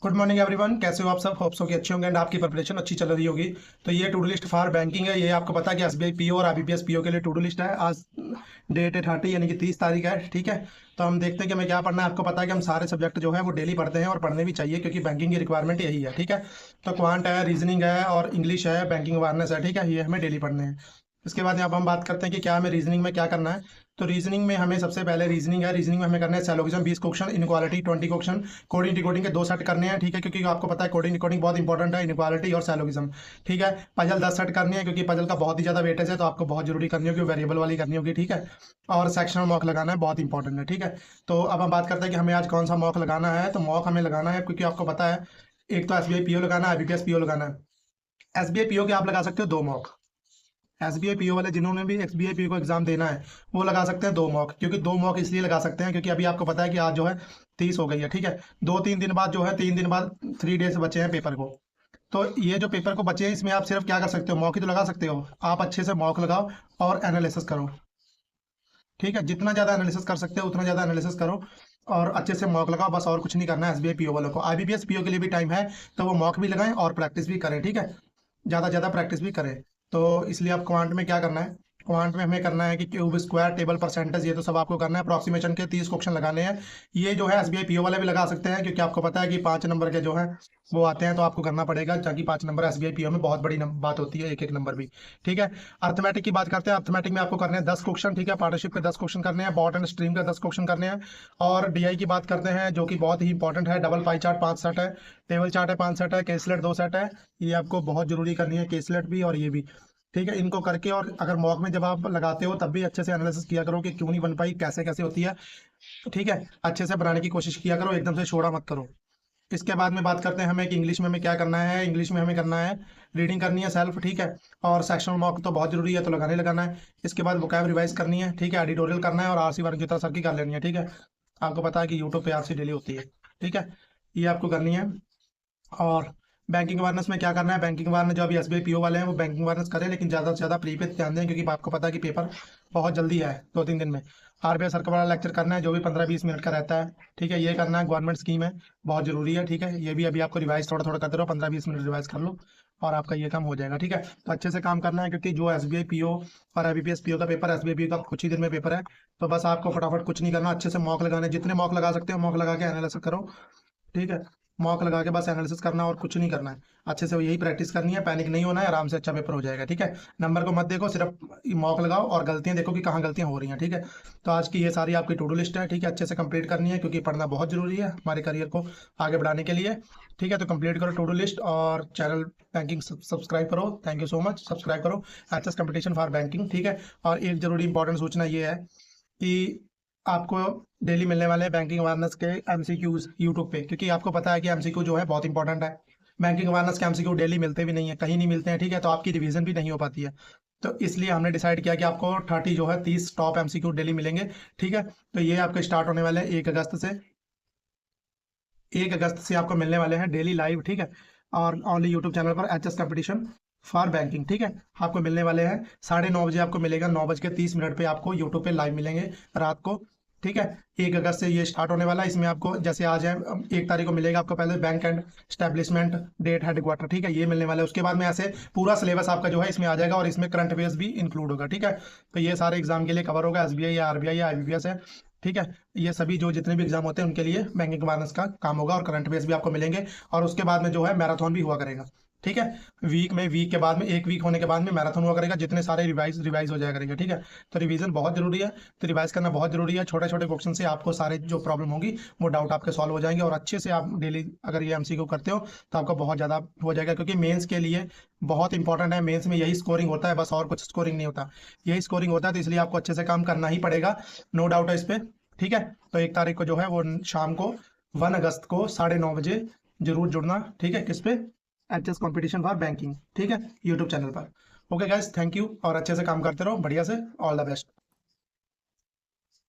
Good morning everyone, कैसे हो आप सब। होप सो कि अच्छे होंगे एंड आपकी प्रिपरेशन अच्छी चल रही होगी। तो ये to do list for banking है। ये आपको पता है कि एसबीआई पीओ और आईबीपीएस पीओ के लिए टू डू लिस्ट है। आज डेट है 30 यानी कि 30 तारीख है। ठीक है, तो हम देखते हैं कि हमें क्या पढ़ना है। आपको पता है कि हम सारे सब्जेक्ट जो है वो डेली पढ़ते हैं और पढ़ने भी चाहिए क्योंकि बैंकिंग की रिक्वायरमेंट यही है। ठीक है, तो क्वांट है, रीजनिंग है और इंग्लिश है, बैंकिंग अवेयरनेस है। ठीक है, ये हमें डेली पढ़ने हैं। इसके बाद यहाँ पर हम बात करते हैं कि क्या हमें रीजनिंग में क्या करना है। तो रीजनिंग में हमें सबसे पहले रीजनिंग है। रीजनिंग में हमें करना है सैलोगिज्म 20 question, inequality 20 question, coding decoding के 2 सेट करने हैं। ठीक है, क्योंकि आपको पता है कोडिंग डिकोडिंग बहुत इंपॉर्टेंट है, इनक्वालिटी और सैलोगिज्म। ठीक है, पजल 10 सेट करनी है क्योंकि पजल का बहुत ही ज़्यादा वेटेज है, तो आपको बहुत जरूरी करनी होगी, वेरिएबल वाली करनी होगी। ठीक है, और सेक्शनल मॉक लगाना है, बहुत इंपॉर्टेंट है। ठीक है, तो अब हम बात करते हैं कि हमें आज कौन सा मॉक लगाना है। तो मॉक हमें लगाना है क्योंकि आपको पता है एक तो एसबीआई पीओ लगाना है, आईबीपीएस पीओ लगाना है। एसबीआई पीओ के आप लगा सकते हो 2 मॉक। एसबीआई पीओ वाले जिन्होंने भी एसबीआई पीओ को एग्जाम देना है वो लगा सकते हैं 2 मॉक। क्योंकि 2 मॉक इसलिए लगा सकते हैं क्योंकि अभी आपको पता है कि आज जो है 30 हो गई है। ठीक है, 2-3 दिन बाद जो है 3 दिन बाद 3 डेज बचे हैं पेपर को। तो ये जो पेपर को बचे हैं इसमें आप सिर्फ क्या कर सकते हो, मॉक ही तो लगा सकते हो। आप अच्छे से मॉक लगाओ और एनालिसिस करो। ठीक है, जितना ज़्यादा एनालिसिस कर सकते हो उतना ज़्यादा एनालिसिस करो और अच्छे से मॉक लगाओ, बस और कुछ नहीं करना है। एसबीआई पीओ वालों को, आईबीपीएस पीओ के लिए भी टाइम है, तो वो मॉक भी लगाएं और प्रैक्टिस भी करें। ठीक है, ज़्यादा ज़्यादा प्रैक्टिस भी करें। तो इसलिए आप क्वांट में क्या करना है, क्वांट में हमें करना है कि क्यूब स्क्वायर टेबल परसेंटेज, ये तो सब आपको करना है। अप्रॉक्सीमेशन के 30 क्वेश्चन लगाने हैं। ये जो है एसबीआई पीओ वाले भी लगा सकते हैं क्योंकि आपको पता है कि 5 नंबर के जो है वो आते हैं, तो आपको करना पड़ेगा ताकि 5 नंबर एसबीआई पीओ में बहुत बड़ी बात होती है, एक एक नंबर भी। ठीक है, अर्थमेटिक की बात करते हैं। अर्थमेटिक में आपको करने हैं 10 क्वेश्चन। ठीक है, पार्टनरशिप के 10 क्वेश्चन करने हैं, बॉट एंड स्ट्रीम के 10 क्वेश्चन करने हैं। और डीआई की बात करते हैं जो कि बहुत ही इंपॉर्टेंट है। डबल पाई चार्ट 5 सेट है, टेबल चार्ट है 5 सेट है, केसलेट 2 सेट है। ये आपको बहुत जरूरी करनी है, केसलेट भी और ये भी। ठीक है, इनको करके और अगर मॉक में जब आप लगाते हो तब भी अच्छे से एनालिसिस किया करो कि क्यों नहीं बन पाई, कैसे कैसे होती है। ठीक है, अच्छे से बनाने की कोशिश किया करो, एकदम से छोड़ा मत करो। इसके बाद में बात करते हैं हमें कि इंग्लिश में हमें क्या करना है। इंग्लिश में हमें करना है रीडिंग करनी है सेल्फ। ठीक है, और सेक्शनल मॉक तो बहुत जरूरी है, तो लगाना ही लगाना है। इसके बाद वोकैब रिवाइज करनी है। ठीक है, एडिटोरियल करना है और आरसी वर्गीता सर की कर लेनी है। ठीक है, आपको पता है कि यूट्यूब पे आरसी डेली होती है। ठीक है, ये आपको करनी है। और बैंकिंग अवेयरनेस में क्या करना है, बैंकिंग अवेयरनेस जो अभी एसबीआई पीओ वाले हैं वो बैंकिंग अवेयरनेस करें, लेकिन ज़्यादा से ज़्यादा प्री पे ध्यान दें क्योंकि आपको पता है कि पेपर बहुत जल्दी है, 2-3 दिन में। आरबीआई सर का बड़ा लेक्चर करना है जो भी 15-20 मिनट का रहता है। ठीक है, ये करना है, गवर्नमेंट स्कीम है, बहुत जरूरी है। ठीक है, ये भी अभी आपको रिवाइज थोड़ा थोड़ा करते रहो, 15-20 मिनट रिवाइज कर लो और आपका ये काम हो जाएगा। ठीक है, तो अच्छे से काम करना है क्योंकि जो एसबीआई पीओ और आईबीपीएस पीओ का पेपर, एसबीआई पीओ का कुछ ही दिन में पेपर है। तो बस आपको फटाफट कुछ नहीं करना, अच्छे से मॉक लगाने, जितने मॉक लगा सकते हो मॉक लगा के एनालिसिस करो। ठीक है, मॉक लगा के बस एनालिसिस करना और कुछ नहीं करना है। अच्छे से यही प्रैक्टिस करनी है, पैनिक नहीं होना है, आराम से अच्छा पेपर हो जाएगा। ठीक है, नंबर को मत देखो, सिर्फ मॉक लगाओ और गलतियां देखो कि कहाँ गलतियां हो रही हैं। ठीक है, तो आज की ये सारी आपकी टू डू लिस्ट है। ठीक है, अच्छे से कंप्लीट करनी है क्योंकि पढ़ना बहुत जरूरी है हमारे करियर को आगे बढ़ाने के लिए। ठीक है, तो कंप्लीट करो टू डू लिस्ट और चैनल बैंकिंग सब्सक्राइब करो। Thank you so much, subscribe करो एचएस कंपटीशन फॉर बैंकिंग। ठीक है, और एक जरूरी इंपॉर्टेंट सूचना ये है कि आपको डेली मिलने वाले हैं बैंकिंग अवेयरनेस के एमसीक्यूज यूट्यूब पे, क्योंकि आपको पता है कि एमसीक्यू जो है बहुत इंपॉर्टेंट है। बैंकिंग अवेयरनेस के एमसीक्यू डेली मिलते भी नहीं है, कहीं नहीं मिलते हैं। ठीक है, तो आपकी रिवीजन भी नहीं हो पाती है। तो इसलिए हमने डिसाइड किया कि आपको 30 जो है 30 टॉप एमसीक्यू डेली मिलेंगे। ठीक है, तो ये आपके स्टार्ट होने वाले हैं 1 अगस्त से। 1 अगस्त से आपको मिलने वाले हैं डेली लाइव। ठीक है, और ओनली यूट्यूब चैनल पर एचएस कंपटीशन फॉर बैंकिंग। ठीक है, आपको मिलने वाले हैं 9:30 बजे, आपको मिलेगा 9:30 पे आपको यूट्यूब पे लाइव मिलेंगे रात को। ठीक है, 1 अगस्त से ये स्टार्ट होने वाला है। इसमें आपको जैसे आज है 1 तारीख को मिलेगा आपको पहले bank and establishment date headquarter. ठीक है, ये मिलने वाला है। उसके बाद में ऐसे पूरा सिलेबस आपका जो है इसमें आ जाएगा और इसमें करंट अफेयर्स भी इंक्लूड होगा। ठीक है, तो ये सारे एग्जाम के लिए कवर होगा, एसबीआई या आरबीआई या आईबीपीएस है। ठीक है, ये सभी जो जितने भी एग्जाम होते हैं उनके लिए बैंकिंग अवेयरनेस का काम होगा और करंट अफेयर्स भी आपको मिलेंगे। और उसके बाद में जो है मैराथन भी हुआ करेगा। ठीक है, वीक के बाद में, 1 वीक होने के बाद में मैराथन हुआ करेगा, जितने सारे रिवाइज हो जाया करेगा। ठीक है, तो रिवीजन बहुत जरूरी है, तो रिवाइज करना बहुत जरूरी है। छोटे छोटे क्वेश्चन से आपको सारे जो प्रॉब्लम होगी वो डाउट आपके सॉल्व हो जाएंगे और अच्छे से आप डेली अगर ये एमसीक्यू करते हो तो आपका बहुत ज़्यादा हो जाएगा, क्योंकि मेंस के लिए बहुत इंपॉर्टेंट है। मेंस में यही स्कोरिंग होता है, बस और कुछ स्कोरिंग नहीं होता, यही स्कोरिंग होता है। तो इसलिए आपको अच्छे से काम करना ही पड़ेगा, नो डाउट है इस पर। ठीक है, तो 1 तारीख को जो है वो शाम को 1 अगस्त को 9:30 बजे जरूर जुड़ना। ठीक है, किस पे, एचएस कंपटीशन फॉर बैंकिंग। ठीक है, यूट्यूब चैनल पर। ओके गाइस, थैंक यू और अच्छे से काम करते रहो बढ़िया से। All the best.